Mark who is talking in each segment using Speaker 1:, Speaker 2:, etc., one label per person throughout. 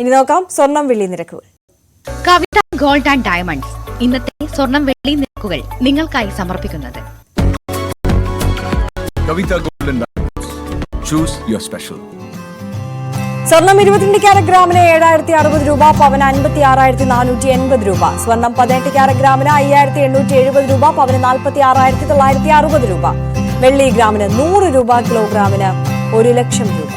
Speaker 1: ഇനി നോക്കാം സ്വർണം വെള്ളി നിരക്കുകൾ.
Speaker 2: കവിത ഗോൾഡ് ആൻഡ് ഡയമണ്ട്സ് ഇന്നത്തെ സ്വർണം വെള്ളി നിരക്കുകൾ നിങ്ങൾക്കായി സമർപ്പിക്കുന്നത്
Speaker 3: Kavitha gold and diamonds. Choose your special.
Speaker 1: സ്വർണം 22 ക്യാരറ്റ് ഗ്രാമിന് 7060 രൂപ, പവന് 56,480 രൂപ. സ്വർണം 18 ക്യാരറ്റ് ഗ്രാമിന് 5870 രൂപ, പവന് 46,960 രൂപ. വെള്ളി ഗ്രാമിന് 100 രൂപ, കിലോഗ്രാമിന് 1,00,000 രൂപ.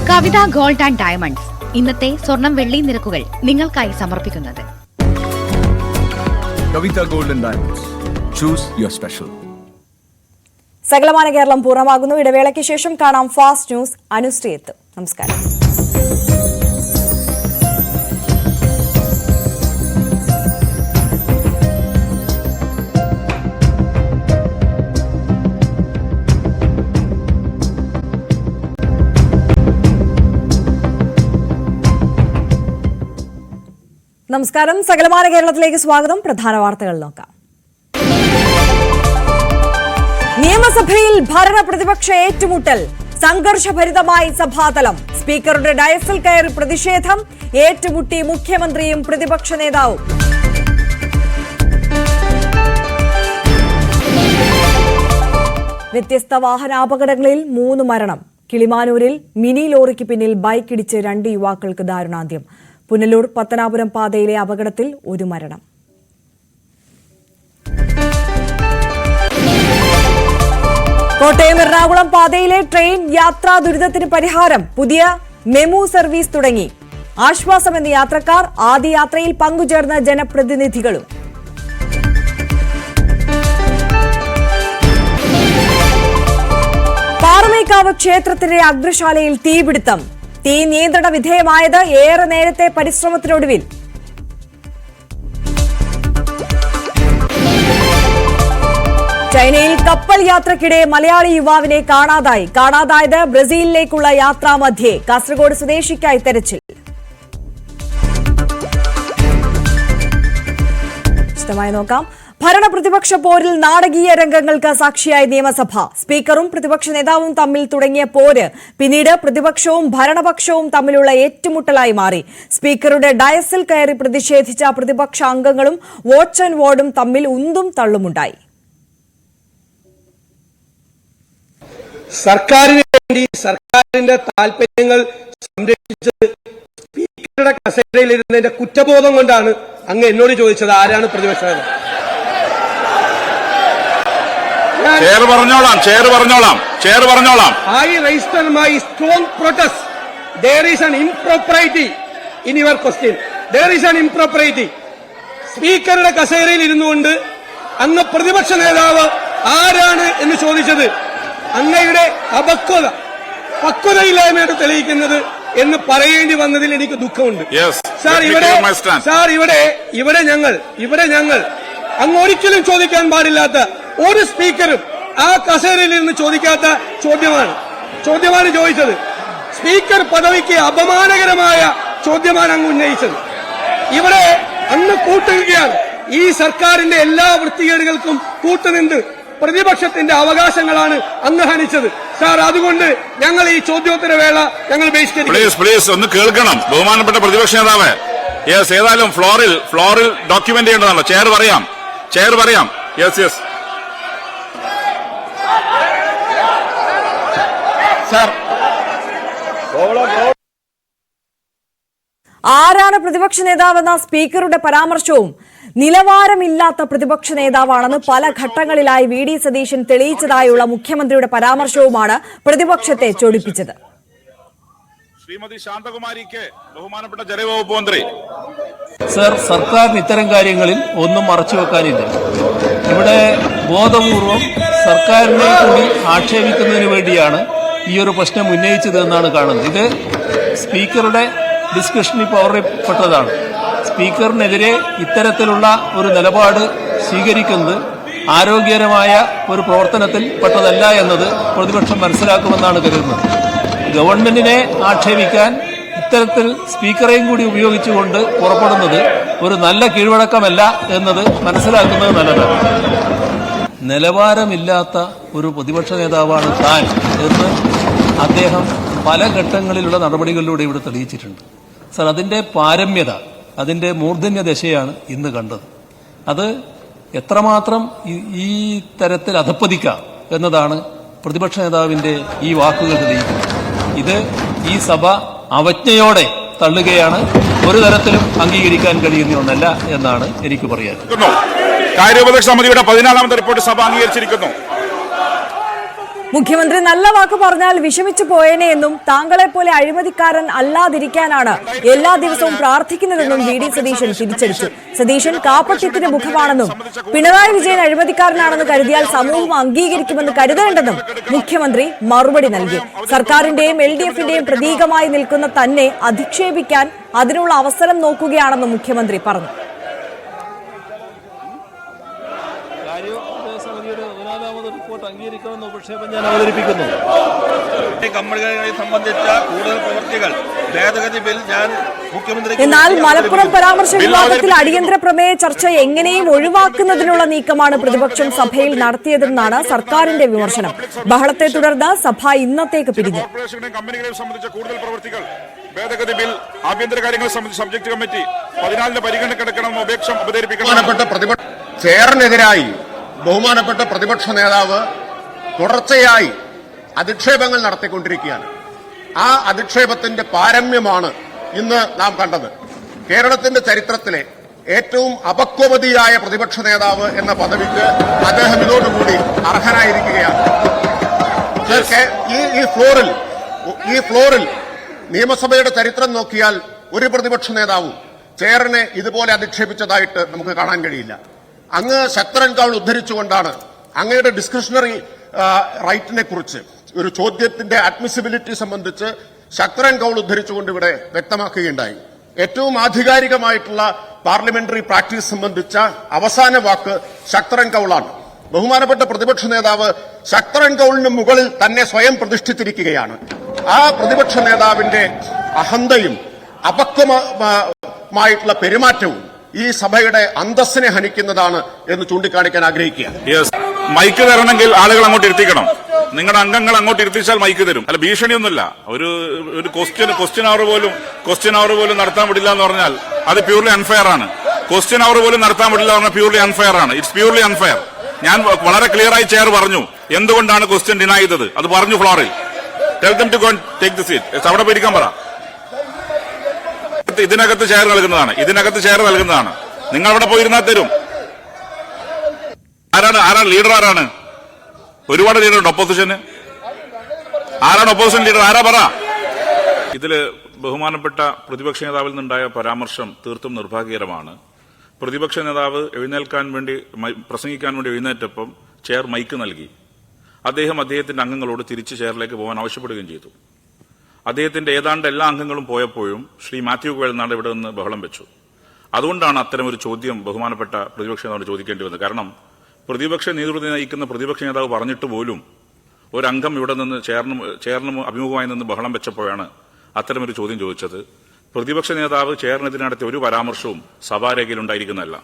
Speaker 2: കവിത ഗോൾഡ് ആൻഡ് ഡയമണ്ട്സ് ഇന്നത്തെ സ്വർണം വെള്ളി നിരക്കുകൾ നിങ്ങൾക്കായി സമർപ്പിക്കുന്നത്
Speaker 3: Kavitha gold and diamonds. Choose your special.
Speaker 1: സകലമാന കേരളം പൂർണ്ണമാകുന്നു. ഇടവേളയ്ക്ക് ശേഷം കാണാം ഫാസ്റ്റ് ന്യൂസ്. അനുശ്രീ എത്തും. നമസ്കാരം. നമസ്കാരം. സകലമാന കേരളത്തിലേക്ക് സ്വാഗതം. പ്രധാന വാർത്തകൾ നോക്കാം. നിയമസഭയിൽ ഭരണ പ്രതിപക്ഷ ഏറ്റുമുട്ടൽ. സംഘർഷഭരിതമായി സഭാതലം. സ്പീക്കറുടെ ഡയസിൽ കയറി പ്രതിഷേധം. ഏറ്റുമുട്ടി മുഖ്യമന്ത്രിയും പ്രതിപക്ഷ നേതാവും. വ്യത്യസ്ത വാഹനാപകടങ്ങളിൽ 3 മരണം. കിളിമാനൂരിൽ മിനി ലോറിക്ക് പിന്നിൽ ബൈക്കിടിച്ച് 2 യുവാക്കൾക്ക് ദാരുണാന്ത്യം. പുനലൂർ പത്തനാപുരം പാതയിലെ അപകടത്തിൽ 1 മരണം. കോട്ടയം എറണാകുളം പാതയിലെ ട്രെയിൻ യാത്രാ ദുരിതത്തിന് പരിഹാരം. പുതിയ മെമു സർവീസ് തുടങ്ങി. ആശ്വാസമെന്ന് യാത്രക്കാർ. ആദ്യ യാത്രയിൽ പങ്കുചേർന്ന ജനപ്രതിനിധികളും. പാറമേക്കാവ് ക്ഷേത്രത്തിലെ അഗ്രശാലയിൽ തീപിടുത്തം. തീ നിയന്ത്രണ വിധേയമായത് ഏറെ നേരത്തെ പരിശ്രമത്തിനൊടുവിൽ. ചൈനയിൽ കപ്പൽ യാത്രക്കിടെ മലയാളി യുവാവിനെ കാണാതായത് ബ്രസീലിലേക്കുള്ള യാത്രാമധ്യേ. കാസർഗോഡ് സ്വദേശിക്കായി തെരച്ചിൽ. വിശദമായി നോക്കാം. ഭരണ പ്രതിപക്ഷ പോരിൽ നാടകീയ രംഗങ്ങൾക്ക് സാക്ഷിയായ നിയമസഭ. സ്പീക്കറും പ്രതിപക്ഷ നേതാവും തമ്മിൽ തുടങ്ങിയ പോര് പിന്നീട് പ്രതിപക്ഷവും ഭരണപക്ഷവും തമ്മിലുള്ള ഏറ്റുമുട്ടലായി മാറി. സ്പീക്കറുടെ ഡയസിൽ കയറി പ്രതിഷേധിച്ച പ്രതിപക്ഷ അംഗങ്ങളും വാച്ച് ആൻഡ് വാർഡും തമ്മിൽ ഉന്തും തള്ളുമുണ്ടായി.
Speaker 4: സർക്കാരിന് വേണ്ടി സർക്കാരിന്റെ താൽപര്യങ്ങൾ സംരക്ഷിച്ചത് സ്പീക്കറുടെ കസേരയിൽ ഇരുന്നതിന്റെ കുറ്റബോധം കൊണ്ടാണ് അങ്ങ് എന്നോട് ചോദിച്ചത് ആരാണ് പ്രതിപക്ഷ നേതാവ്. I register my strong protest. There is an impropriety in your question. There is an impropriety. സ്പീക്കറുടെ കസേരയിൽ ഇരുന്നുകൊണ്ട് അങ്ങ് പ്രതിപക്ഷ നേതാവ് ആരാണ് എന്ന് ചോദിച്ചത് അങ്ങയുടെ പക്വതയില്ലായ്മയോട് തെളിയിക്കുന്നത് എന്ന് പറയേണ്ടി വന്നതിൽ എനിക്ക് ദുഃഖമുണ്ട്. ഇവിടെ ഞങ്ങൾ അങ്ങ് ഒരിക്കലും ചോദിക്കാൻ പാടില്ലാത്ത ഒരു സ്പീക്കറും ആ കസേരയിൽ നിന്ന് ചോദിക്കാത്ത ചോദ്യമാണ് ചോദിച്ചത്. സ്പീക്കർ പദവിക്ക് അപമാനകരമായ ചോദ്യമാണ് അങ്ങ് ഉന്നയിച്ചത്. ഇവിടെ അങ്ങ് കൂട്ടുകയാണ്. ഈ സർക്കാരിന്റെ എല്ലാ വൃത്തികേടുകൾക്കും കൂട്ടുനിന്ന് പ്രതിപക്ഷത്തിന്റെ അവകാശങ്ങളാണ് അങ്ങ് ഹനിച്ചത്. സാർ, അതുകൊണ്ട് ഞങ്ങൾ ഈ ചോദ്യോത്തര വേള ഞങ്ങൾ
Speaker 5: പ്ലീസ് ഒന്ന് കേൾക്കണം ബഹുമാനപ്പെട്ട പ്രതിപക്ഷ നേതാവ്. ഏതായാലും ഫ്ലോറിൽ ഡോക്യുമെന്റ് ചെയ്യേണ്ടതാണല്ലോ. ചെയർ പറയാം. Yes sir.
Speaker 1: ആരാണ് പ്രതിപക്ഷ നേതാവെന്ന സ്പീക്കറുടെ പരാമർശവും നിലവാരമില്ലാത്ത പ്രതിപക്ഷ നേതാവാണെന്ന് പല ഘട്ടങ്ങളിലായി വി.ഡി. സതീശൻ തെളിയിച്ചതായുള്ള മുഖ്യമന്ത്രിയുടെ പരാമർശവുമാണ് പ്രതിപക്ഷത്തെ ചൊടിപ്പിച്ചത്.
Speaker 5: ശ്രീമതി ശാന്തകുമാരിക്ക് ബഹുമാനപ്പെട്ട ജലവകുപ്പ് മന്ത്രി.
Speaker 6: സർ, സർക്കാരിന് ഇത്തരം കാര്യങ്ങളിൽ ഒന്നും മറച്ചുവെക്കാനില്ല. ഇവിടെ ബോധപൂർവം സർക്കാരിനെ കൂടി ആക്ഷേപിക്കുന്നതിന് വേണ്ടിയാണ് ഈ ഒരു പ്രശ്നം ഉന്നയിച്ചതെന്നാണ് കാണുന്നത്. ഇത് സ്പീക്കറുടെ ഡിസ്കഷനിൽ പവറിൽപ്പെട്ടതാണ്. സ്പീക്കറിനെതിരെ ഇത്തരത്തിലുള്ള ഒരു നിലപാട് സ്വീകരിക്കുന്നത് ആരോഗ്യകരമായ ഒരു പ്രവർത്തനത്തിൽ പെട്ടതല്ല എന്നത് പ്രതിപക്ഷം മനസ്സിലാക്കുമെന്നാണ് കരുതുന്നത്. ഗവൺമെന്റിനെ ആക്ഷേപിക്കാൻ ഇത്തരത്തിൽ സ്പീക്കറെയും കൂടി ഉപയോഗിച്ചുകൊണ്ട് പുറപ്പെടുന്നത് ഒരു നല്ല കീഴ്വഴക്കമല്ല എന്നത് മനസ്സിലാക്കുന്നത് നല്ലതാണ്. നിലവാരമില്ലാത്ത ഒരു പ്രതിപക്ഷ നേതാവാണ് താൻ എന്ന് അദ്ദേഹം പല ഘട്ടങ്ങളിലുള്ള നടപടികളിലൂടെ ഇവിടെ തെളിയിച്ചിട്ടുണ്ട്. സർ, അതിന്റെ പാരമ്യത, അതിന്റെ മൂർധന്യ ദശയാണ് ഇന്ന് കണ്ടത്. അത് എത്രമാത്രം ഈ തരത്തിൽ അധപ്പതിക്കാം എന്നതാണ് പ്രതിപക്ഷ നേതാവിന്റെ ഈ വാക്കുകൾ തെളിയിക്കുന്നത്. ഇത് ഈ സഭ അവജ്ഞയോടെ തള്ളുകയാണ്. ഒരു തരത്തിലും അംഗീകരിക്കാൻ കഴിയുന്ന ഒന്നല്ല എന്നാണ് എനിക്ക് പറയാൻ.
Speaker 5: കാര്യോപദേശ സമിതിയുടെ 14ാമത്തെ റിപ്പോർട്ട് സഭ അംഗീകരിച്ചിരിക്കുന്നു.
Speaker 1: മുഖ്യമന്ത്രി നല്ല വാക്ക് പറഞ്ഞാൽ വിഷമിച്ചു പോയേനെ എന്നും താങ്കളെ പോലെ അഴിമതിക്കാരൻ അല്ലാതിരിക്കാനാണ് എല്ലാ ദിവസവും പ്രാർത്ഥിക്കുന്നതെന്നും വി ഡി സതീശൻ തിരിച്ചടിച്ചു. സതീശൻ കാപ്പട്യത്തിന് മുഖമാണെന്നും പിണറായി വിജയൻ അഴിമതിക്കാരനാണെന്ന് കരുതിയാൽ സമൂഹം അംഗീകരിക്കുമെന്ന് കരുതേണ്ടെന്നും മുഖ്യമന്ത്രി മറുപടി നൽകി. സർക്കാരിന്റെയും LDFന്റെയും പ്രതീകമായി നിൽക്കുന്ന തന്നെ അധിക്ഷേപിക്കാൻ അതിനുള്ള അവസരം നോക്കുകയാണെന്നും മുഖ്യമന്ത്രി പറഞ്ഞു.
Speaker 6: അംഗീകരിക്കണമെന്ന് ഉപക്ഷേപം ഞാൻ അവതരിപ്പിക്കുന്നു.
Speaker 7: കമ്പനികളെ സംബന്ധിച്ച കൂടുതൽ പ്രവൃത്തികൾ ഭേദഗതി ബിൽ ഞാൻ മുഖ്യമന്ത്രി.
Speaker 1: എന്നാൽ മലപ്പുറം പരാമർശ വിവാദത്തിൽ അടിയന്തര പ്രമേയ ചർച്ച എങ്ങനെയും ഒഴിവാക്കുന്നതിനുള്ള നീക്കമാണ് പ്രതിപക്ഷം സഭയിൽ നടത്തിയതെന്നാണ് സർക്കാരിന്റെ വിമർശനം. ബഹളത്തെ തുടർന്ന് സഭ ഇന്നത്തേക്ക് പിരിഞ്ഞു.
Speaker 5: കമ്പനികളെ സംബന്ധിച്ച കൂടുതൽ പ്രവൃത്തികൾ ഭേദഗതി ബിൽ ആഭ്യന്തര കാര്യങ്ങൾ സംബന്ധിച്ച് സബ്ജക്ട് കമ്മിറ്റി 14 പരിഗണനക്കെടുക്കണമെന്ന് അപേക്ഷ അവതരിപ്പിക്കണം.
Speaker 8: ചെയറിനെതിരായി ബഹുമാനപ്പെട്ട പ്രതിപക്ഷ നേതാവ് തുടർച്ചയായി അധിക്ഷേപങ്ങൾ നടത്തിക്കൊണ്ടിരിക്കുകയാണ്. ആ അധിക്ഷേപത്തിന്റെ പാരമ്യമാണ് ഇന്ന് നാം കണ്ടത്. കേരളത്തിന്റെ ചരിത്രത്തിലെ ഏറ്റവും അപക്വമതിയായ പ്രതിപക്ഷ നേതാവ് എന്ന പദവിക്ക് അദ്ദേഹം ഇതോടുകൂടി അർഹനായിരിക്കുകയാണ്. ഈ ഫ്ലോറിൽ നിയമസഭയുടെ ചരിത്രം നോക്കിയാൽ ഒരു പ്രതിപക്ഷ നേതാവും ചെയറിനെ ഇതുപോലെ അധിക്ഷേപിച്ചതായിട്ട് നമുക്ക് കാണാൻ കഴിയില്ല. അങ്ങ് ശക്തൻ കൗൾ ഉദ്ധരിച്ചുകൊണ്ടാണ് അങ്ങയുടെ ഡിസ്ക്രിഷണറി റൈറ്റിനെ കുറിച്ച് ഒരു ചോദ്യത്തിന്റെ അഡ്മിസിബിലിറ്റി സംബന്ധിച്ച് ശക്തൻ കൗൾ ഉദ്ധരിച്ചുകൊണ്ട് ഇവിടെ വ്യക്തമാക്കുകയുണ്ടായി. ഏറ്റവും ആധികാരികമായിട്ടുള്ള പാർലമെന്ററി പ്രാക്ടീസ് സംബന്ധിച്ച അവസാന വാക്ക് ശക്തൻ കൗളാണ്. ബഹുമാനപ്പെട്ട പ്രതിപക്ഷ നേതാവ് ശക്തൻ കൗളിന് മുകളിൽ തന്നെ സ്വയം പ്രതിഷ്ഠിച്ചിരിക്കുകയാണ്. ആ പ്രതിപക്ഷ നേതാവിന്റെ അഹന്തയും അപക്വമായിട്ടുള്ള പെരുമാറ്റവും ഈ സഭയുടെ അന്തസ്സിനെ ഹനിക്കുന്നതാണ് എന്ന് ചൂണ്ടിക്കാണിക്കാൻ ആഗ്രഹിക്കുകയാണ്.
Speaker 5: മൈക്ക് തരണമെങ്കിൽ ആളുകൾ അങ്ങോട്ട് ഇരുത്തിക്കണം. നിങ്ങളുടെ അംഗങ്ങൾ അങ്ങോട്ട് ഇരുത്തിച്ചാൽ മൈക്ക് തരും. അല്ല, ഭീഷണിയൊന്നുമില്ല. ഒരു ക്വസ്റ്റ്യൻ അവർ പോലും നടത്താൻ വിടില്ല എന്ന് പറഞ്ഞാൽ അത് പ്യൂർലി അൺഫെയർ ആണ്. ക്വസ്റ്റ്യൻ അവർ പോലും നടത്താൻ വിടില്ല എന്ന് പറഞ്ഞാൽ പ്യൂർലി അൺഫെയർ ആണ്. It's purely unfair. ഞാൻ വളരെ ക്ലിയർ ആയി ചെയർ പറഞ്ഞു എന്തുകൊണ്ടാണ് ക്വസ്റ്റ്യൻ ഡിനൈ ചെയ്തത്. അത് പറഞ്ഞു ഫ്ലോറിൽ. Tell them to go and take the seat. അവിടെ പോയിരിക്കാൻ പറ. ഇതിനകത്ത് ചെയർ നൽകുന്നതാണ്. നിങ്ങൾ അവിടെ പോയിരുന്നാൽ തരും. ആരാണ് ലീഡർ? ആരാണ്? ഒരുപാട് ലീഡറുണ്ട് ഒപ്പോസിഷന്. ആരാണ് ഒപ്പോസിഷൻ ലീഡർ? ആരാ പറ. ഇതില് ബഹുമാനപ്പെട്ട പ്രതിപക്ഷ നേതാവിൽ നിന്നുണ്ടായ പരാമർശം തീർത്തും നിർഭാഗ്യകരമാണ്. പ്രതിപക്ഷ നേതാവ് പ്രസംഗിക്കാൻ വേണ്ടി എഴുന്നേറ്റപ്പം ചെയർ മൈക്ക് നൽകി. അദ്ദേഹത്തിന്റെ അംഗങ്ങളോട് തിരിച്ച് ചെയറിലേക്ക് പോകാൻ ആവശ്യപ്പെടുകയും ചെയ്തു. അദ്ദേഹത്തിന്റെ ഏതാണ്ട് എല്ലാ അംഗങ്ങളും പോയപ്പോഴും ശ്രീ മാത്യു കോയൽനാട് ഇവിടെ നിന്ന് ബഹളം വെച്ചു. അതുകൊണ്ടാണ് അത്തരമൊരു ചോദ്യം ബഹുമാനപ്പെട്ട പ്രതിപക്ഷ നേതാവിന് ചോദിക്കേണ്ടി വന്നത്. കാരണം പ്രതിപക്ഷ നേതൃത്വം നയിക്കുന്ന പ്രതിപക്ഷ നേതാവ് പറഞ്ഞിട്ട് പോലും ഒരംഗം ഇവിടെ നിന്ന് ചെയറിന് അഭിമുഖമായി നിന്ന് ബഹളം വെച്ചപ്പോഴാണ് അത്തരമൊരു ചോദ്യം ചോദിച്ചത്. പ്രതിപക്ഷ നേതാവ് ചെയറിനെതിരെ നടത്തിയ ഒരു പരാമർശവും സഭാരേഖയിൽ ഉണ്ടായിരിക്കുന്നതല്ല.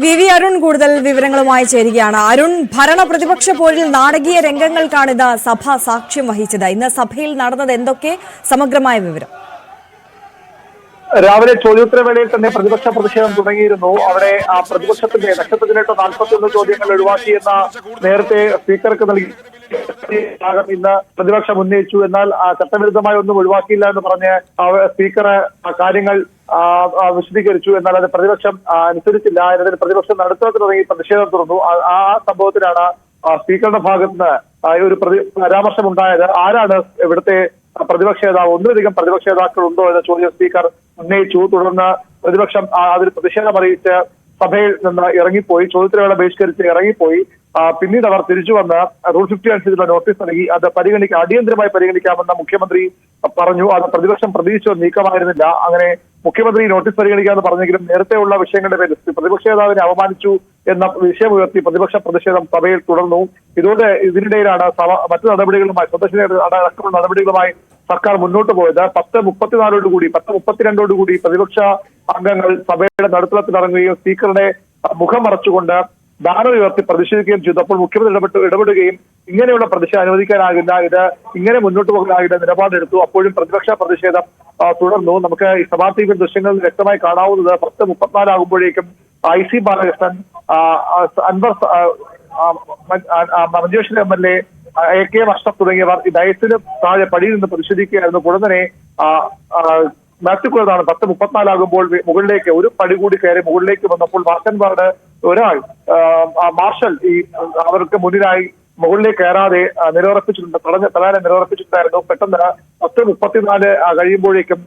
Speaker 1: വി അരുൺ കൂടുതൽ വിവരങ്ങളുമായി ചേരുകയാണ്. അരുൺ, ഭരണ പ്രതിപക്ഷ പോരിൽ നാടകീയ രംഗങ്ങൾക്കാണ് ഇത് സഭ സാക്ഷ്യം വഹിച്ചത്. ഇന്ന് സഭയിൽ നടന്നത് എന്തൊക്കെ? സമഗ്രമായ വിവരം.
Speaker 9: രാവിലെ ചോദ്യോത്തരവേളയിൽ തന്നെ പ്രതിപക്ഷ പ്രതിഷേധം തുടങ്ങിയിരുന്നു. അവിടെ ആ പ്രതിപക്ഷത്തിന്റെ ലക്ഷത്തിലേക്ക് 41 ചോദ്യങ്ങൾ ഒഴിവാക്കിയെന്ന നേരത്തെ സ്പീക്കർക്ക് നൽകി ഇന്ന് പ്രതിപക്ഷം ഉന്നയിച്ചു. എന്നാൽ ചട്ടവിരുദ്ധമായി ഒന്നും ഒഴിവാക്കിയില്ല എന്ന് പറഞ്ഞ് സ്പീക്കർ കാര്യങ്ങൾ വിശദീകരിച്ചു. എന്നാൽ അത് പ്രതിപക്ഷം അനുസരിച്ചില്ല എന്നതിന് പ്രതിപക്ഷം നടത്തുന്നത് തുടങ്ങി പ്രതിഷേധം തുറന്നു. ആ സംഭവത്തിലാണ് സ്പീക്കറുടെ ഭാഗത്ത് നിന്ന് ഒരു പരാമർശം ഉണ്ടായത്. ആരാണ് ഇവിടുത്തെ പ്രതിപക്ഷ നേതാവ്? ഒന്നിലധികം പ്രതിപക്ഷ നേതാക്കൾ ഉണ്ടോ എന്ന ചോദ്യം സ്പീക്കർ ഉന്നയിച്ചു. തുടർന്ന് പ്രതിപക്ഷം അതിൽ പ്രതിഷേധം അറിയിച്ച് സഭയിൽ നിന്ന് ഇറങ്ങിപ്പോയി. ചോദ്യോത്തരവേള ബഹിഷ്കരിച്ച് ഇറങ്ങിപ്പോയി. പിന്നീട് അവർ തിരിച്ചു വന്ന് റൂൾ 50 അനുസരിച്ചുള്ള നോട്ടീസ് നൽകി. അത് അടിയന്തരമായി പരിഗണിക്കാമെന്ന് മുഖ്യമന്ത്രി പറഞ്ഞു. അത് പ്രതിപക്ഷം പ്രതീക്ഷിച്ച നീക്കമായിരുന്നില്ല. അങ്ങനെ മുഖ്യമന്ത്രി നോട്ടീസ് പരിഗണിക്കാമെന്ന് പറഞ്ഞെങ്കിലും നേരത്തെയുള്ള വിഷയങ്ങളുടെ പേരിൽ പ്രതിപക്ഷ നേതാവിനെ അപമാനിച്ചു എന്ന വിഷയം ഉയർത്തി പ്രതിപക്ഷ പ്രതിഷേധം സഭയിൽ തുടർന്നു. ഇതിനിടയിലാണ് മറ്റു നടപടികളുമായി അടക്കമുള്ള നടപടികളുമായി സർക്കാർ മുന്നോട്ട് പോയത്. 10:32 പ്രതിപക്ഷ അംഗങ്ങൾ സഭയുടെ നടുത്തളത്തിലിറങ്ങുകയും സ്പീക്കറുടെ മുഖം മറച്ചുകൊണ്ട് ബാനർ ഉയർത്തി പ്രതിഷേധിക്കുകയും ചെയ്തു. അപ്പോൾ മുഖ്യമന്ത്രി ഇടപെടുകയും ഇങ്ങനെയുള്ള പ്രതിഷേധം അനുവദിക്കാനാകില്ല, ഇത് ഇങ്ങനെ മുന്നോട്ട് പോകാനാകില്ല നിലപാടെടുത്തു. അപ്പോഴും പ്രതിപക്ഷ പ്രതിഷേധം തുടർന്നു. നമുക്ക് ഈ സഭാ ടി വി ദൃശ്യങ്ങളിൽ വ്യക്തമായി കാണാവുന്നത് 10:34 ആകുമ്പോഴേക്കും IC Balakrishnan, Anwar, Manjush MLA, AK Ashraf തുടങ്ങിയവർ ഈ ഡയസിന് താഴെ പടിയിൽ നിന്ന് പ്രതിഷേധിക്കുകയായിരുന്നു. ഉടൻ തന്നെ മാറ്റുകൊള്ളതാണ് 10:34 ആകുമ്പോൾ മുകളിലേക്ക് ഒരു പടി കൂടി കയറി മുകളിലേക്ക് വന്നപ്പോൾ വാസൻവാർഡ് ഒരാൾ മാർഷൽ അവർക്ക് മുന്നിലായി മുകളിലേക്ക് കയറാതെ നിലയുറപ്പിച്ചിട്ടുണ്ട്, തടയാനെ നിലയുറപ്പിച്ചിട്ടുണ്ടായിരുന്നു. പെട്ടെന്ന് 10:34 കഴിയുമ്പോഴേക്കും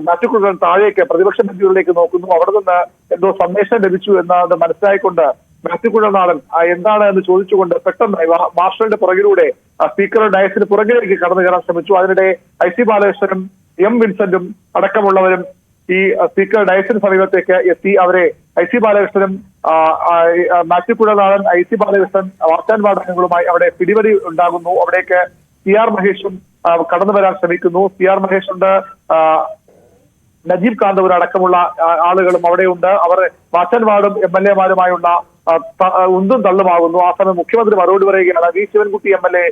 Speaker 9: മാറ്റുകൊള്ളൻ താഴേക്ക് പ്രതിപക്ഷ ബെഞ്ചുകളിലേക്ക് നോക്കുന്നു. അവിടെ നിന്ന് എന്തോ സന്ദേശം ലഭിച്ചു എന്നത് മനസ്സിലായിക്കൊണ്ട് മാറ്റുകുഴനാടൻ എന്താണ് എന്ന് ചോദിച്ചുകൊണ്ട് പെട്ടെന്ന് മാർഷലിന്റെ പുറകിലൂടെ സ്പീക്കറുടെ ഡയസിന് പുറകിലേക്ക് കടന്നു കയറാൻ ശ്രമിച്ചു. അതിനിടെ IC ബാലകൃഷ്ണനും M വിൻസെന്റും അടക്കമുള്ളവരും ഈ സ്പീക്കർ ഡയസിന് സമീപത്തേക്ക് എത്തി. അവരെ IC ബാലകൃഷ്ണനും മാറ്റുകുഴനാടൻ, IC ബാലകൃഷ്ണൻ, വാർത്താൻവാർഡ് അംഗങ്ങളുമായി അവിടെ പിടിവലി ഉണ്ടാകുന്നു. അവിടേക്ക് CR മഹേഷും കടന്നു വരാൻ ശ്രമിക്കുന്നു. CR മഹേഷുണ്ട്, നജീബ് കാന്തപുരം അടക്കമുള്ള ആളുകളും അവിടെയുണ്ട്. അവർ വാർത്താൻവാർഡും MLA മാരുമായുള്ള ഉന്തും തള്ളുമാകുന്നു. ആ സമയം മുഖ്യമന്ത്രി മറുപടി പറയുകയാണ്. V ശിവൻകുട്ടി MLA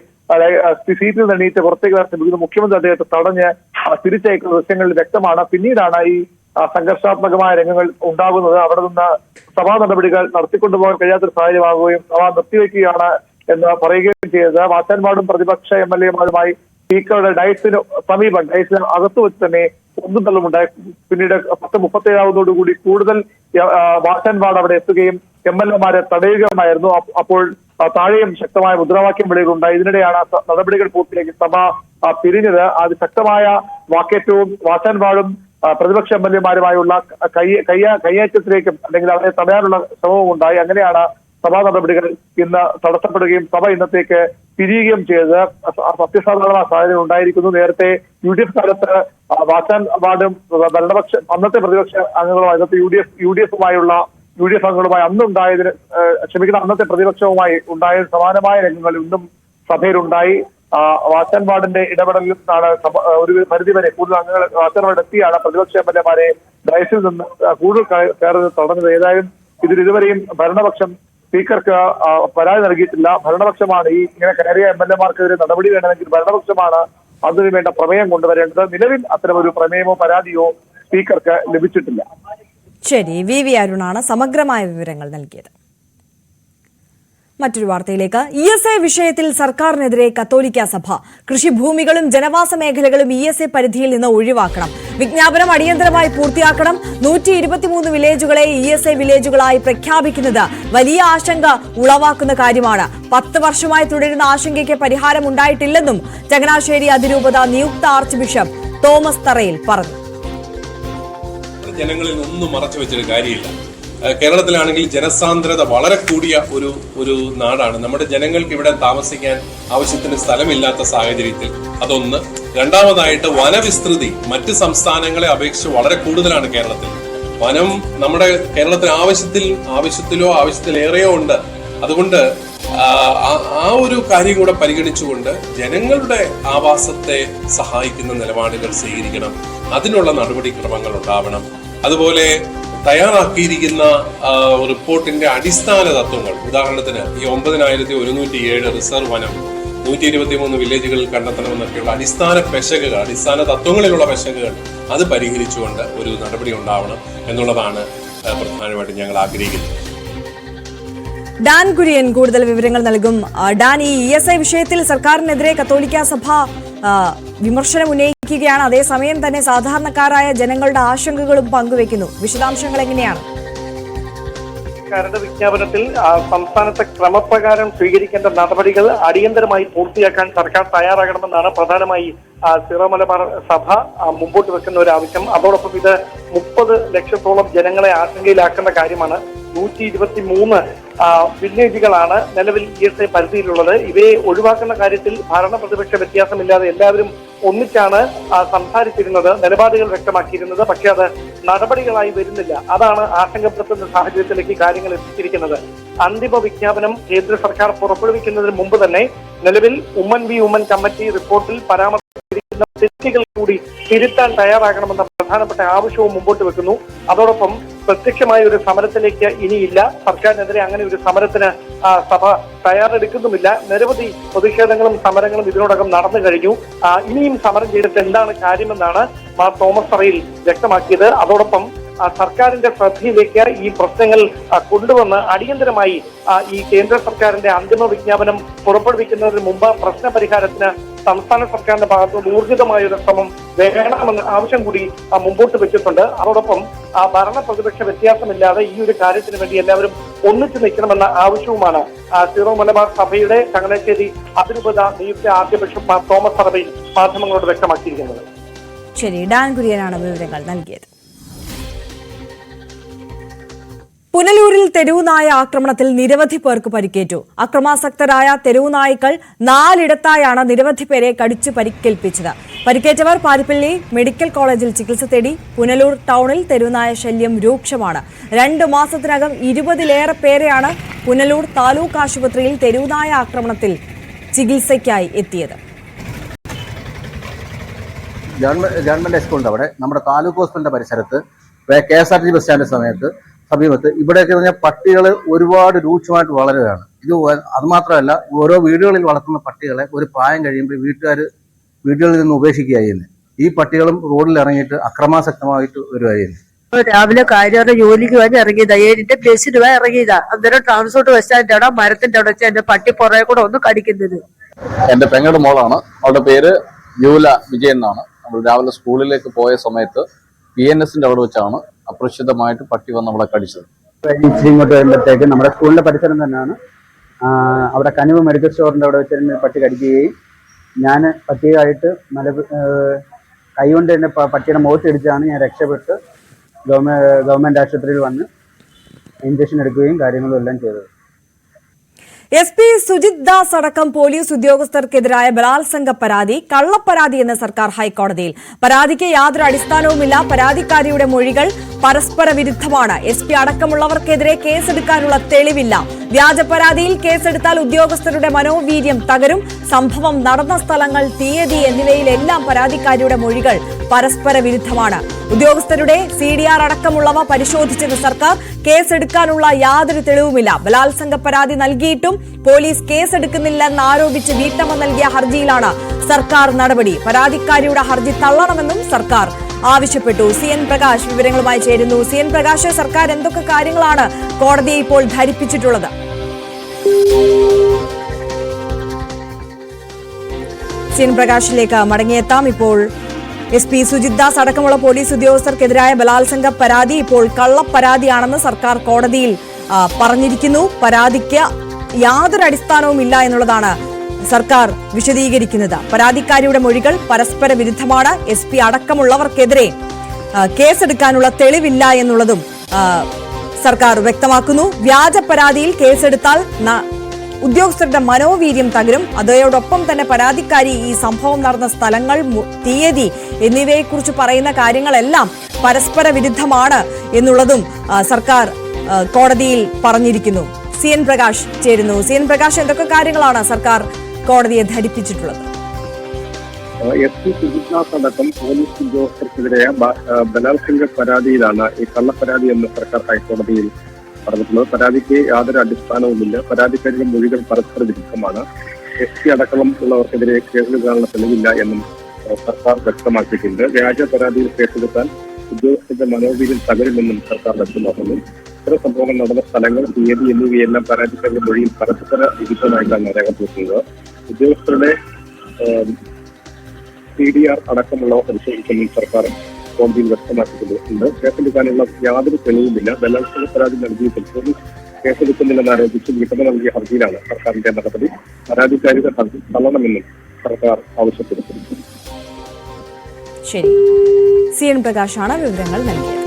Speaker 9: സീറ്റിൽ നിന്നീറ്റ് പുറത്തേക്ക് വരാൻ ശ്രമിക്കുന്നു. മുഖ്യമന്ത്രി അദ്ദേഹത്തെ തടഞ്ഞ് തിരിച്ചയക്കുന്ന ദൃശ്യങ്ങളിൽ വ്യക്തമാണ്. പിന്നീടാണ് ഈ സംഘർഷാത്മകമായ രംഗങ്ങൾ ഉണ്ടാകുന്നത്. അവിടെ നിന്ന് സഭാ നടപടികൾ നടത്തിക്കൊണ്ടുപോകാൻ കഴിയാത്തൊരു സാഹചര്യമാകുകയും സഭ നിർത്തിവെക്കുകയാണ് എന്ന് പറയുകയും ചെയ്തത്. വാർത്താൻവാർഡും പ്രതിപക്ഷ MLA മാരുമായി സ്പീക്കറുടെ ഡയസിന് സമീപം, ഡയസിന് അകത്തു വെച്ച് തന്നെ ഒന്നും തള്ളുമുണ്ടായി. പിന്നീട് 10:37 കൂടുതൽ വാർത്താൻവാർഡ് അവിടെ എത്തുകയും MLA മാരെ തടയുകയുമായിരുന്നു. അപ്പോൾ താഴെയും ശക്തമായ മുദ്രാവാക്യം വിളികളുണ്ടായി. ഇതിനിടെയാണ് നടപടികൾ പൂർത്തിയാക്കി സഭ പിരിഞ്ഞത്. അതിശക്തമായ വാക്കേറ്റവും വാർത്താൻവാർഡും പ്രതിപക്ഷ MLA മാരുമായുള്ള കയ്യേറ്റത്തിലേക്കും അല്ലെങ്കിൽ അവരെ തടയാനുള്ള ശ്രമവും ഉണ്ടായി. അങ്ങനെയാണ് സഭാ നടപടികൾ ഇന്ന് തടസ്സപ്പെടുകയും സഭ ഇന്നത്തേക്ക് പിരിയുകയും ചെയ്തത്. സത്യസാധാരണ സാഹചര്യം ഉണ്ടായിരിക്കുന്നു. നേരത്തെ UDF കാലത്ത് വാർത്താൻവാർഡും അന്നത്തെ പ്രതിപക്ഷ അംഗങ്ങളുമായി, അന്നത്തെ UDF അംഗങ്ങളുമായി അന്നത്തെ പ്രതിപക്ഷവുമായി ഉണ്ടായ സമാനമായ രംഗങ്ങൾ ഇന്നും സഭയിലുണ്ടായി. വാർത്താൻവാർഡിന്റെ ഇടപെടലിലാണ് ഒരു പരിധിവരെ കൂടുതൽ അംഗങ്ങൾ വാർത്താൻവാർഡ് എത്തിയാണ് പ്രതിപക്ഷ MLA മാരെ ഡയസിൽ നിന്ന് കൂടുതൽ കയറുന്നത് തടഞ്ഞത്. ഏതായാലും ഇതുവരെയും ഭരണപക്ഷം സ്പീക്കർക്ക് പരാതി നൽകിയിട്ടില്ല. ഭരണപക്ഷമാണ് ഇങ്ങനെ കയറിയ MLA മാർക്കെതിരെ നടപടി വേണമെങ്കിൽ ഭരണപക്ഷമാണ് അതിനു വേണ്ട പ്രമേയം കൊണ്ടുവരേണ്ടത്. നിലവിൽ അത്തരമൊരു പ്രമേയമോ പരാതിയോ സ്പീക്കർക്ക് ലഭിച്ചിട്ടില്ല.
Speaker 1: ശരി, VV അരുണാണ് സമഗ്രമായ വിവരങ്ങൾ നൽകിയത്. മറ്റൊരു വാർത്തയിലേക്ക്. ESA വിഷയത്തിൽ സർക്കാരിനെതിരെ കത്തോലിക്ക സഭ. കൃഷിഭൂമികളും ജനവാസ മേഖലകളും ESA പരിധിയിൽ നിന്ന് ഒഴിവാക്കണം. വിജ്ഞാപനം അടിയന്തരമായി പൂർത്തിയാക്കണം. 123 വില്ലേജുകളെ ESA വില്ലേജുകളായി പ്രഖ്യാപിക്കുന്നത് വലിയ ആശങ്ക ഉളവാക്കുന്ന കാര്യമാണ്. 10 വർഷമായി തുടരുന്ന ആശങ്കയ്ക്ക് പരിഹാരം ഉണ്ടായിട്ടില്ലെന്നും ചങ്ങനാശ്ശേരി അതിരൂപത നിയുക്ത ആർച്ച് ബിഷപ്പ് തോമസ് തറയിൽ പറഞ്ഞു.
Speaker 10: ജനങ്ങളിൽ ഒന്നും മറച്ചു വെച്ചൊരു കാര്യമില്ല. കേരളത്തിലാണെങ്കിൽ ജനസാന്ദ്രത വളരെ കൂടിയ ഒരു നാടാണ്. നമ്മുടെ ജനങ്ങൾക്ക് ഇവിടെ താമസിക്കാൻ ആവശ്യത്തിന് സ്ഥലമില്ലാത്ത സാഹചര്യത്തിൽ അതൊന്ന്. രണ്ടാമതായിട്ട് വനവിസ്തൃതി മറ്റ് സംസ്ഥാനങ്ങളെ അപേക്ഷിച്ച് വളരെ കൂടുതലാണ് കേരളത്തിൽ. വനം നമ്മുടെ കേരളത്തിന് ആവശ്യത്തിലേറെയോ ഉണ്ട്. അതുകൊണ്ട് ആ ഒരു കാര്യം കൂടെ പരിഗണിച്ചുകൊണ്ട് ജനങ്ങളുടെ ആവാസത്തെ സഹായിക്കുന്ന നിലപാടുകൾ സ്വീകരിക്കണം. അതിനുള്ള നടപടിക്രമങ്ങൾ ഉണ്ടാവണം. അതുപോലെ തയ്യാറാക്കിയിരിക്കുന്ന റിപ്പോർട്ടിന്റെ അടിസ്ഥാന തത്വങ്ങൾ, ഉദാഹരണത്തിന് ഈ 9107 റിസർവ് വനം, 123 വില്ലേജുകളിൽ കണ്ടെത്തണമെന്നൊക്കെയുള്ള അടിസ്ഥാന തത്വങ്ങളിലുള്ള പെശകുകൾ അത് പരിഹരിച്ചുകൊണ്ട് ഒരു നടപടി ഉണ്ടാവണം എന്നുള്ളതാണ് പ്രധാനമായിട്ടും ഞങ്ങൾ ആഗ്രഹിക്കുന്നത്.
Speaker 1: ഡാൻ കുര്യൻ കൂടുതൽ വിവരങ്ങൾ നൽകും. ഡാൻ, ഈ ESA വിഷയത്തിൽ സർക്കാരിനെതിരെ കത്തോലിക്ക സഭ വിമർശനം ഉന്നയിക്കുകയാണ്. അതേസമയം തന്നെ സാധാരണക്കാരായ ജനങ്ങളുടെ ആശങ്കകളും പങ്കുവെക്കുന്നു. വിശദാംശങ്ങൾ എങ്ങനെയാണ്?
Speaker 9: സർക്കാരിന്റെ വിജ്ഞാപനത്തിൽ സംസ്ഥാനത്തെ ക്രമപ്രകാരം സ്വീകരിക്കേണ്ട നടപടികൾ അടിയന്തരമായി പൂർത്തിയാക്കാൻ സർക്കാർ തയ്യാറാകണമെന്നാണ് പ്രധാനമായി സിറോ മലബാർ സഭ മുമ്പോട്ട് വെക്കുന്ന ഒരു ആവശ്യം. അതോടൊപ്പം ഇത് 30 ലക്ഷത്തോളം ജനങ്ങളെ ആശങ്കയിലാക്കുന്ന കാര്യമാണ്. 123 വില്ലേജുകളാണ് നിലവിൽ ESA പരിധിയിലുള്ളത്. ഇവയെ ഒഴിവാക്കുന്ന കാര്യത്തിൽ ഭരണ പ്രതിപക്ഷ വ്യത്യാസമില്ലാതെ എല്ലാവരും ഒന്നിച്ചാണ് സംസാരിച്ചിരുന്നത്, നിലപാടുകൾ വ്യക്തമാക്കിയിരുന്നത്. പക്ഷെ അത് നടപടികളായി വരുന്നില്ല. അതാണ് ആശങ്കപ്പെടുത്തുന്ന സാഹചര്യത്തിലേക്ക് കാര്യങ്ങൾ എത്തിച്ചിരിക്കുന്നത്. അന്തിമ വിജ്ഞാപനം കേന്ദ്ര സർക്കാർ പുറപ്പെടുവിക്കുന്നതിന് മുമ്പ് തന്നെ നിലവിൽ ഉമ്മൻ കമ്മിറ്റി റിപ്പോർട്ടിൽ പരാമർശിച്ചിരിക്കുന്ന തെറ്റുകൾ കൂടി തിരുത്താൻ തയ്യാറാകണമെന്ന പ്രധാനപ്പെട്ട ആവശ്യവും മുമ്പോട്ട് വെക്കുന്നു. അതോടൊപ്പം പ്രത്യക്ഷമായ ഒരു സമരത്തിലേക്ക് ഇനിയില്ല. സർക്കാരിനെതിരെ അങ്ങനെ ഒരു സമരത്തിന് സഭ തയ്യാറെടുക്കുന്നുമില്ല. നിരവധി പ്രതിഷേധങ്ങളും സമരങ്ങളും ഇതിനോടകം നടന്നു കഴിഞ്ഞു. ഇനിയും സമരം ചെയ്തിട്ട് എന്താണ് കാര്യമെന്നാണ് മാർ തോമസ് തറയിൽ വ്യക്തമാക്കിയത്. അതോടൊപ്പം സർക്കാരിന്റെ ശ്രദ്ധയിലേക്ക് ഈ പ്രശ്നങ്ങൾ കൊണ്ടുവന്ന് അടിയന്തരമായി ഈ കേന്ദ്ര സർക്കാരിന്റെ അന്തിമ വിജ്ഞാപനം പുറപ്പെടുവിക്കുന്നതിന് മുമ്പ് പ്രശ്ന പരിഹാരത്തിന് സംസ്ഥാന സർക്കാരിന്റെ ഭാഗത്തുനിന്ന് ഊർജിതമായ ഒരു ശ്രമം വേണമെന്ന ആവശ്യം കൂടി മുമ്പോട്ട് വെച്ചിട്ടുണ്ട്. അതോടൊപ്പം ഭരണ പ്രതിപക്ഷ വ്യത്യാസമില്ലാതെ ഈ ഒരു കാര്യത്തിന് വേണ്ടി എല്ലാവരും ഒന്നിച്ചു നിൽക്കണമെന്ന ആവശ്യവുമാണ് സീറോ മലബാർ സഭയുടെ ചങ്ങനാശ്ശേരി അതിരൂപത നിയുക്ത ആദ്യ ബിഷപ്പ് മാർ തോമസ് തറയിൽ മാധ്യമങ്ങളോട് വ്യക്തമാക്കിയിരിക്കുന്നത്.
Speaker 1: ശരി, ഡാൻ കുര്യനാണ് വിവരങ്ങൾ നൽകിയത്. പുനലൂരിൽ തെരുവുനായ ആക്രമണത്തിൽ നിരവധി പേർക്ക് പരിക്കേറ്റു. അക്രമാസക്തരായ തെരുവുനായ്ക്കൾ 4 നിരവധി പേരെ കടിച്ചു പരിക്കേൽപ്പിച്ചത്. പരിക്കേറ്റവർ പാരിപ്പള്ളി മെഡിക്കൽ കോളേജിൽ ചികിത്സ തേടി. പുനലൂർ ടൗണിൽ തെരുവുനായ ശല്യം രൂക്ഷമാണ്. 2 മാസത്തിനകം 20-ലേറെ പേരെയാണ് പുനലൂർ താലൂക്ക് ആശുപത്രിയിൽ തെരുവുനായ ആക്രമണത്തിൽ ചികിത്സയ്ക്കായി എത്തിയത്.
Speaker 11: ഗവൺമെന്റ് സ്കൂളിന്റെ അവിടെ നമ്മുടെ താലൂക്ക് ഹോസ്പിറ്റലിന്റെ പരിസരത്ത് KSRTC ബസ് സ്റ്റാൻഡിന്റെ സമീപത്ത് ഇവിടെയൊക്കെ പറഞ്ഞാൽ പട്ടികൾ ഒരുപാട് രൂക്ഷമായിട്ട് വളരുകയാണ്. ഇത് അതുമാത്രമല്ല, ഓരോ വീടുകളിൽ വളർത്തുന്ന പട്ടികളെ ഒരു പ്രായം കഴിയുമ്പോൾ വീടുകളിൽ നിന്ന് ഉപേക്ഷിക്കുകയായിരുന്നു. ഈ പട്ടികളും റോഡിൽ ഇറങ്ങിയിട്ട് അക്രമാസക്തമായിട്ട് വരുകയായിരുന്നു.
Speaker 12: രാവിലെ കാര്യമായിട്ട് ജോലിക്ക് വേണ്ടി ഇറങ്ങിയതാ. 7-ന്റെ ബസ്സിന് പോയി ഇറങ്ങിയതാ. അന്നേരം ട്രാൻസ്പോർട്ട് ബസ് സ്റ്റാൻഡിന്റെ അവിടെ മരത്തിന്റെ അവിടെ വെച്ച് എന്റെ പട്ടി പുറകെ കൂടെ ഒന്ന് കടിക്കുന്നത്.
Speaker 13: എന്റെ പെങ്ങളുടെ മോളാണ്. അവളുടെ പേര് യൂല വിജയൻ എന്നാണ്. നമ്മൾ രാവിലെ സ്കൂളിലേക്ക് പോയ സമയത്ത് PNSന്റെ അവിടെ വെച്ചാണ് അപ്രതീക്ഷിതമായിട്ട് പട്ടി വന്ന് നമ്മളെ കടിച്ചത്.
Speaker 11: ഇങ്ങോട്ട് വരുമ്പോഴത്തേക്ക് നമ്മുടെ സ്കൂളിന്റെ പരിസരം തന്നെയാണ്. അവിടെ കനിവ് മെഡിക്കൽ സ്റ്റോറിന്റെ അവിടെ വെച്ചിരുന്ന പട്ടി കടിക്കുകയും ഞാൻ പട്ടിയായിട്ട് കൈകൊണ്ട് തന്നെ പട്ടിയുടെ മുഖത്തിടിച്ചാണ് ഞാൻ രക്ഷപ്പെട്ട് ഗവൺമെന്റ് ആശുപത്രിയിൽ വന്ന് ഇഞ്ചക്ഷൻ എടുക്കുകയും കാര്യങ്ങളും എല്ലാം ചെയ്തത്.
Speaker 1: SP സുജിത് ദാസ് അടക്കം പോലീസ് ഉദ്യോഗസ്ഥർക്കെതിരായ ബലാത്സംഗ പരാതി കള്ളപ്പരാതി എന്ന് സർക്കാർ ഹൈക്കോടതിയിൽ. പരാതിക്ക് യാതൊരു അടിസ്ഥാനവുമില്ല. പരാതിക്കാരിയുടെ മൊഴികൾ പരസ്പര വിരുദ്ധമാണ്. SP അടക്കമുള്ളവർക്കെതിരെ കേസെടുക്കാനുള്ള തെളിവില്ല. വ്യാജ പരാതിയിൽ കേസെടുത്താൽ ഉദ്യോഗസ്ഥരുടെ മനോവീര്യം തകരും. സംഭവം നടന്ന സ്ഥലങ്ങൾ, തീയതി എന്നിവയിലെല്ലാം പരാതിക്കാരിയുടെ മൊഴികൾ പരസ്പര വിരുദ്ധമാണ്. ഉദ്യോഗസ്ഥരുടെ CDR അടക്കമുള്ളവ പരിശോധിച്ചത് സർക്കാർ. കേസെടുക്കാനുള്ള യാതൊരു തെളിവുമില്ല. ബലാത്സംഗ പരാതി നൽകിയിട്ടും പോലീസ് കേസെടുക്കുന്നില്ലെന്ന് ആരോപിച്ച് വീട്ടമ്മ നൽകിയ ഹർജിയിലാണ് സർക്കാർ നടപടി. പരാതിക്കാരിയുടെ ഹർജി തള്ളണമെന്നും സർക്കാർ ആവശ്യപ്പെട്ടു. CN പ്രകാശ് വിവരങ്ങളുമായി ചേരുന്നു. CN പ്രകാശ്, സർക്കാർ എന്തൊക്കെ കാര്യങ്ങളാണ് കോടതിയെ ഇപ്പോൾ ധരിപ്പിച്ചിട്ടുള്ളത്? CN പ്രകാശിലേക്ക് മടങ്ങിയെത്താം. ഇപ്പോൾ SP സുജിത് ദാസ് അടക്കമുള്ള പോലീസ് ഉദ്യോഗസ്ഥർക്കെതിരായ ബലാത്സംഗ പരാതി ഇപ്പോൾ കള്ളപ്പരാതിയാണെന്ന് സർക്കാർ കോടതിയിൽ പറഞ്ഞിരിക്കുന്നു. പരാതിക്ക് യാതൊരു അടിസ്ഥാനവും ഇല്ല എന്നുള്ളതാണ് സർക്കാർ വിശദീകരിക്കുന്നത്. പരാതിക്കാരിയുടെ മൊഴികൾ പരസ്പര വിരുദ്ധമാണ്. SP അടക്കമുള്ളവർക്കെതിരെ കേസെടുക്കാനുള്ള തെളിവില്ല എന്നുള്ളതും സർക്കാർ വ്യക്തമാക്കുന്നു. വ്യാജ പരാതിയിൽ കേസെടുത്താൽ ഉദ്യോഗസ്ഥരുടെ മനോവീര്യം തകരും. അതോടൊപ്പം തന്നെ പരാതിക്കാരി ഈ സംഭവം നടന്ന സ്ഥലങ്ങൾ, തീയതി എന്നിവയെക്കുറിച്ച് പറയുന്ന കാര്യങ്ങളെല്ലാം പരസ്പര വിരുദ്ധമാണ് എന്നുള്ളതും സർക്കാർ കോടതിയിൽ പറഞ്ഞിരിക്കുന്നു. CN പ്രകാശ് ചേരുന്നു. CN പ്രകാശ്, എന്തൊക്കെ കാര്യങ്ങളാണ് സർക്കാർ കോടതിയെ ധരിപ്പിച്ചിട്ടുള്ളത്?
Speaker 8: SP സുജിത് ദാസ് അടക്കം പോലീസ് ഉദ്യോഗസ്ഥർക്കെതിരെ ബലാത്സംഗ പരാതിയിലാണ് ഈ കള്ളപ്പരാതി എന്ന് സർക്കാർ ഹൈക്കോടതിയിൽ പറഞ്ഞിട്ടുള്ളത്. പരാതിക്ക് യാതൊരു അടിസ്ഥാനവുമില്ല. പരാതിക്കാരുടെ മൊഴികൾ പരസ്പര വിരുദ്ധമാണ്. SP അടക്കം ഉള്ളവർക്കെതിരെ കേസെടുക്കാനുള്ള തെളിവില്ല എന്നും സർക്കാർ വ്യക്തമാക്കിയിട്ടുണ്ട്. വ്യാജ പരാതിയിൽ കേസെടുത്താൽ ഉദ്യോഗസ്ഥരുടെ മനോവീര്യം തകരുമെന്നും സർക്കാർ വ്യക്തമാക്കുന്നു. ഇത്തരം സംഭവങ്ങൾ നടന്ന സ്ഥലങ്ങൾ, തീയതി എന്നിവയെല്ലാം പരാതിക്കാരുടെ മൊഴിയിൽ പരസ്പര വിരുദ്ധമായിട്ടാണ് രേഖപ്പെടുത്തുന്നത്. ഉദ്യോഗസ്ഥരുടെ CDR അടക്കമുള്ളവ പരിശോധിക്കുമെന്നും സർക്കാർ കോടതിയിൽ വ്യക്തമാക്കിയിട്ടുണ്ട്. കേസെടുക്കാനുള്ള യാതൊരു തെളിവുമില്ല. ബലാത്സംഗ പരാതി നൽകിയപ്പോൾ പോലീസ് കേസെടുക്കുന്നില്ലെന്ന് ആരോപിച്ച് വീട്ടമ്മ നൽകിയ ഹർജിയിലാണ് സർക്കാരിന്റെ നടപടി. പരാതിക്കാരിയുടെ ഹർജി തള്ളണമെന്നും സർക്കാർ ആവശ്യപ്പെടുന്നു.
Speaker 1: ശരി, CN പ്രകാശാണ് വിവരങ്ങൾ നൽകിയത്.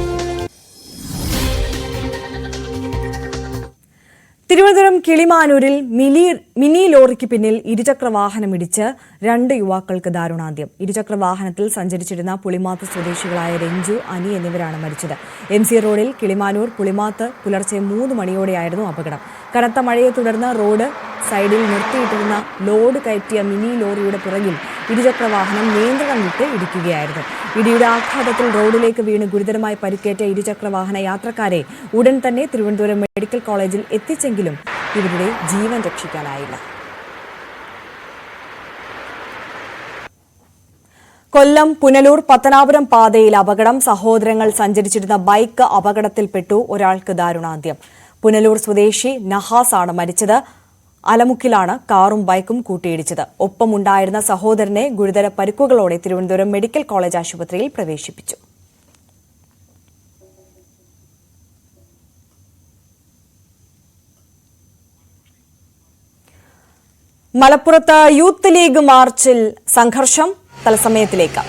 Speaker 1: തിരുവനന്തപുരം കിളിമാനൂരിൽ മിനി ലോറിക്ക് പിന്നിൽ ഇരുചക്ര വാഹനമിടിച്ച് 2 യുവാക്കൾക്ക് ദാരുണാന്ത്യം. ഇരുചക്ര വാഹനത്തിൽ സഞ്ചരിച്ചിരുന്ന പുളിമാത്ത് സ്വദേശികളായ രഞ്ജു, അനി എന്നിവരാണ് മരിച്ചത്. MC റോഡിൽ കിളിമാനൂർ പുളിമാത്ത് പുലർച്ചെ 3 മണിയോടെയായിരുന്നു അപകടം. കനത്ത മഴയെ തുടർന്ന് റോഡ് സൈഡിൽ നിർത്തിയിട്ടിരുന്ന ലോഡ് കയറ്റിയ മിനി ലോറിയുടെ പുറകിൽ ഇരുചക്ര വാഹനം നിയന്ത്രണം വിട്ട് ഇടിക്കുകയായിരുന്നു. ഇടിയുടെ ആഘാതത്തിൽ റോഡിലേക്ക് വീണ് ഗുരുതരമായി പരിക്കേറ്റ ഇരുചക്ര വാഹന യാത്രക്കാരെ ഉടൻ തന്നെ തിരുവനന്തപുരം മെഡിക്കൽ കോളേജിൽ എത്തിച്ചെങ്കിലും ഇവരുടെ ജീവൻ രക്ഷിക്കാനായില്ല. കൊല്ലം പുനലൂർ പത്തനാപുരം പാതയിൽ അപകടം. സഹോദരങ്ങൾ സഞ്ചരിച്ചിരുന്ന ബൈക്ക് അപകടത്തിൽപ്പെട്ടു. ഒരാൾക്ക് ദാരുണാന്ത്യം. പുനലൂർ സ്വദേശി നഹാസ് ആണ് മരിച്ചത്. അലമുക്കിലാണ് കാറും ബൈക്കും കൂട്ടിയിടിച്ചത്. ഒപ്പമുണ്ടായിരുന്ന സഹോദരനെ ഗുരുതര പരിക്കുകളോടെ തിരുവനന്തപുരം മെഡിക്കൽ കോളേജ് ആശുപത്രിയിൽ പ്രവേശിപ്പിച്ചു. മലപ്പുറത്ത് യൂത്ത് ലീഗ് മാർച്ചിൽ സംഘർഷം. തത്സമയത്തിലേക്ക്.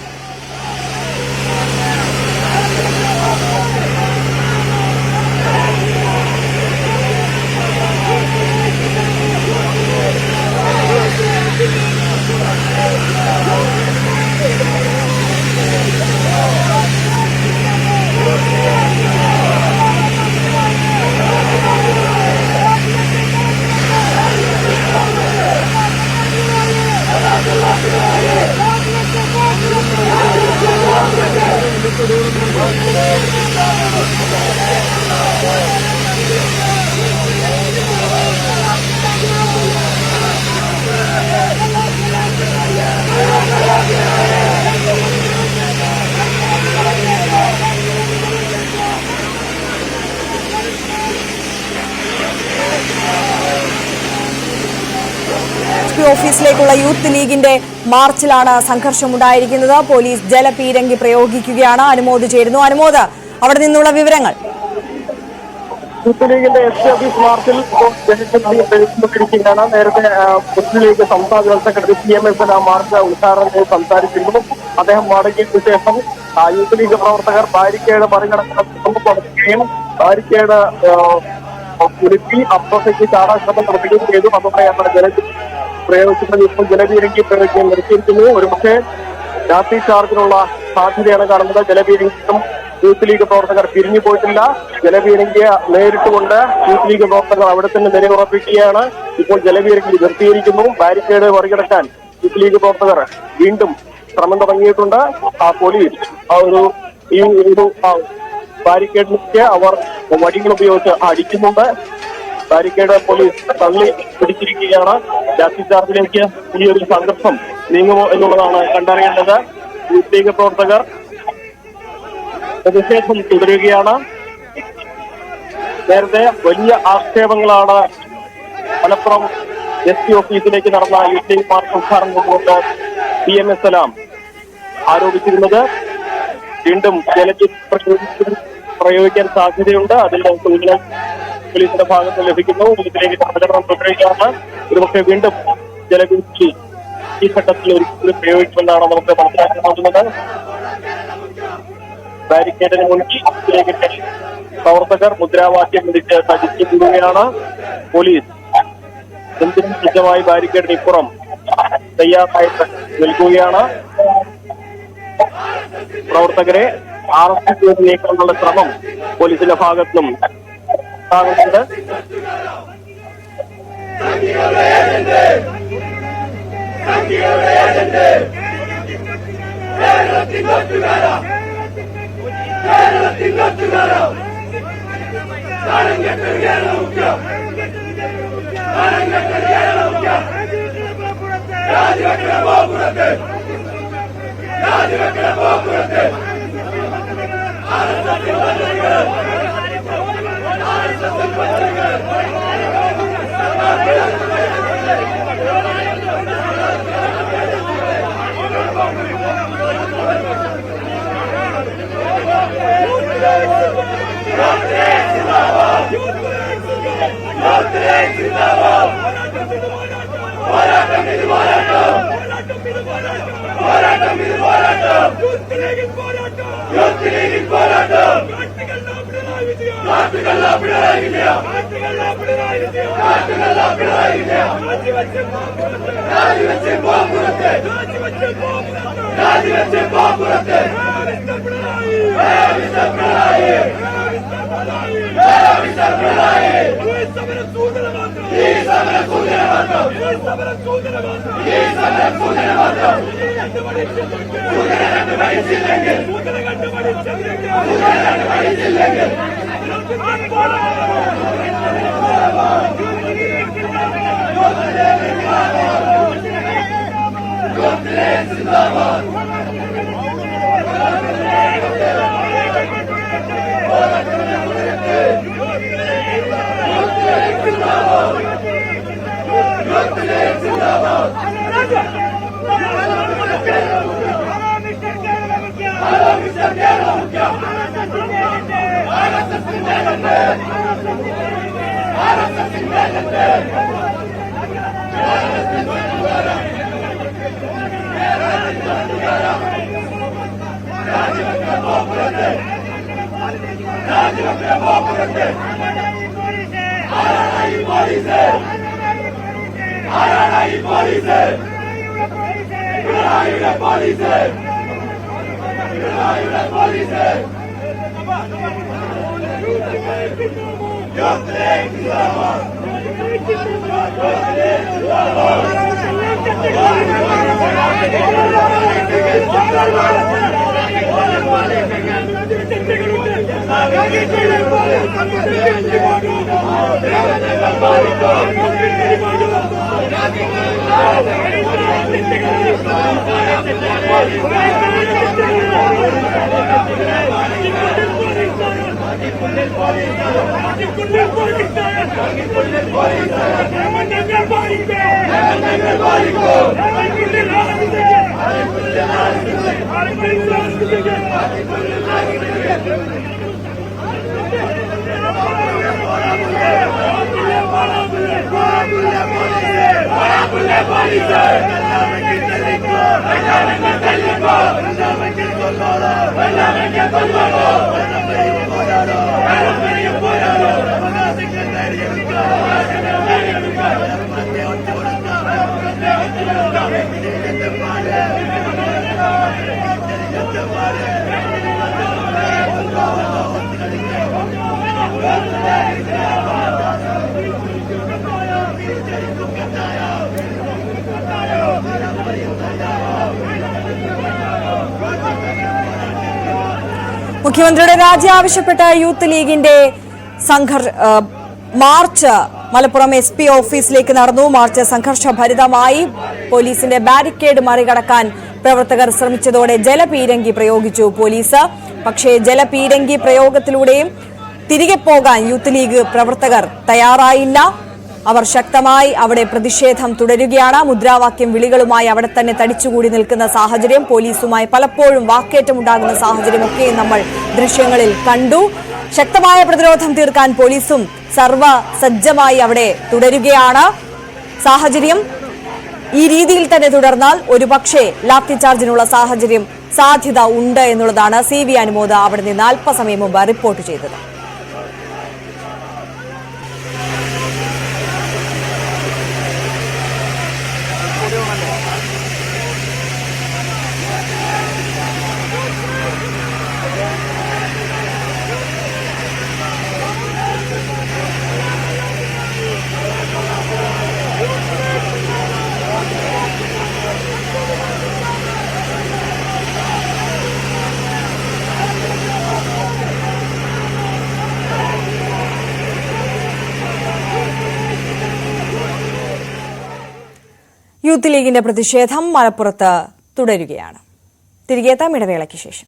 Speaker 1: ഓഫീസിലേക്കുള്ള യൂത്ത് ലീഗിന്റെ മാർച്ചിലാണ് സംഘർഷമുണ്ടായിരിക്കുന്നത്. പോലീസ് ജലപീരങ്കി പ്രയോഗിക്കുകയാണ്. അനുമോദ് ചേരുന്നു. അനുമോദ്, അവിടെ നിന്നുള്ള വിവരങ്ങൾ.
Speaker 9: യൂത്ത് ലീഗിന്റെ SP ഓഫീസ് മാർച്ചിൽ ജനങ്ങളിരിക്കുകയാണ്. നേരത്തെ മുസ്ലിം ലീഗ് സംസ്ഥാന ജനറൽ സെക്രട്ടറി CMS മാർച്ച് ഉദ്ഘാടനം ചെയ്ത് സംസാരിച്ചിരുന്നു. അദ്ദേഹം മടങ്ങിയതിനു ശേഷം യൂത്ത് ലീഗ് പ്രവർത്തകർ ബാരിക്കേഡ് മറികടക്കുകയും ബാരിക്കേഡ് കുലുക്കി അപ്പുറത്തേക്ക് ചാടാൻ ശ്രമം നടത്തുകയും ചെയ്തു. അതോടെയാണ് പ്രയോഗിക്കുന്നത്. ഇപ്പോൾ ജലപീരങ്കി പ്രയോഗിക്കാൻ നിർത്തിയിരിക്കുന്നു. ഒരുപക്ഷെ ലാത്തി ചാർജിനുള്ള സാധ്യതയാണ് കാണുന്നത്. ജലപീരങ്കിക്കും യൂത്ത് ലീഗ് പ്രവർത്തകർ പിരിഞ്ഞു പോയിട്ടില്ല. ജലപീരങ്കിയെ നേരിട്ടുകൊണ്ട് യൂത്ത് ലീഗ് പ്രവർത്തകർ അവിടെ തന്നെ നിലയുറപ്പിക്കുകയാണ്. ഇപ്പോൾ ജലപീരങ്കി നിർത്തിയിരിക്കുന്നു. ബാരിക്കേഡ് മറികടക്കാൻ യൂത്ത് ലീഗ് പ്രവർത്തകർ വീണ്ടും ശ്രമം തുടങ്ങിയിട്ടുണ്ട്. പോലീസ് ഒരു ബാരിക്കേഡിലേക്ക് അവർ വടികൾ ഉപയോഗിച്ച് അടിക്കുന്നുണ്ട്. ബാരിക്കേഡ് പോലീസ് തള്ളി പിടിച്ചിരിക്കുകയാണ്. ലാത്തി ചാർജിലേക്ക് ഈ ഒരു സംഘർഷം നീങ്ങുമോ എന്നുള്ളതാണ് കണ്ടറിയേണ്ടത്. യൂത്ത് ലീഗ് പ്രവർത്തകർ പ്രതിഷേധം തുടരുകയാണ്. നേരത്തെ വലിയ ആക്ഷേപങ്ങളാണ് മലപ്പുറം SP ഓഫീസിലേക്ക് നടന്ന യൂത്ത് ലീഗ് മാർച്ച് ഉദ്ഘാടനം കൊണ്ട് CMS ആരോപിച്ചിരുന്നത്. വീണ്ടും പ്രയോഗിക്കാൻ സാധ്യതയുണ്ട്. അതിന്റെ സൂചന പോലീസിന്റെ ഭാഗത്ത് ലഭിക്കുന്നു. ഇതിലേക്ക് പ്രചരണം തുടരുകയാണ്. ഒരുപക്ഷെ വീണ്ടും ജലപീരങ്കി ഈ ഘട്ടത്തിൽ ഒരിക്കലും പ്രയോഗിക്കുമെന്നാണ് നമുക്ക് മനസ്സിലാക്കുന്നത്. ബാരിക്കേഡിന് മുന്നിൽ പ്രവർത്തകർ മുദ്രാവാക്യം വിളിച്ച് സജ്ജീകരിക്കുകയാണ്. പോലീസ് എന്തിനും സജ്ജമായി ബാരിക്കേഡിന് ഇപ്പുറം തയ്യാറായിട്ട് നിൽക്കുകയാണ്. പ്രവർത്തകരെ അറസ്റ്റ് ചെയ്തേക്കാനുള്ള ശ്രമം പോലീസിന്റെ ഭാഗത്തും ഉണ്ടാകുന്നുണ്ട്.
Speaker 14: പോരാട്ടം
Speaker 1: മുഖ്യമന്ത്രിയുടെ രാജി ആവശ്യപ്പെട്ട യൂത്ത് ലീഗിന്റെ മാർച്ച് മലപ്പുറം SP ഓഫീസിലേക്ക് നടന്നു. മാർച്ച് സംഘർഷഭരിതമായി. പോലീസിന്റെ ബാരിക്കേഡ് മറികടക്കാൻ പ്രവർത്തകർ ശ്രമിച്ചതോടെ ജലപീരങ്കി പ്രയോഗിച്ചു പോലീസ്. പക്ഷേ ജലപീരങ്കി പ്രയോഗത്തിലൂടെയും തിരികെ പോകാൻ യൂത്ത് ലീഗ് പ്രവർത്തകർ തയ്യാറായില്ല. അവർ ശക്തമായി അവിടെ പ്രതിഷേധം തുടരുകയാണ്. മുദ്രാവാക്യം വിളികളുമായി അവിടെ തന്നെ തടിച്ചുകൂടി നിൽക്കുന്ന സാഹചര്യം, പോലീസുമായി പലപ്പോഴും വാക്കേറ്റമുണ്ടാകുന്ന സാഹചര്യമൊക്കെ നമ്മൾ ദൃശ്യങ്ങളിൽ കണ്ടു. ശക്തമായ പ്രതിരോധം തീർക്കാൻ പോലീസും സർവ്വസജ്ജമായി അവിടെ തുടരുകയാണ്. സാഹചര്യം ഈ രീതിയിൽ തന്നെ തുടർന്നാൽ ഒരുപക്ഷെ ലാത്തിചാർജിനുള്ള സാധ്യത ഉണ്ട് എന്നുള്ളതാണ് CV അനുമോദ് അവിടെ നിന്ന് അല്പസമയം മുമ്പ് റിപ്പോർട്ട് ചെയ്തത്. യൂത്ത് ലീഗിന്റെ പ്രതിഷേധം മലപ്പുറത്ത് തുടരുകയാണ്. തിരികെ എത്താം ഇടവേളയ്ക്ക് ശേഷം.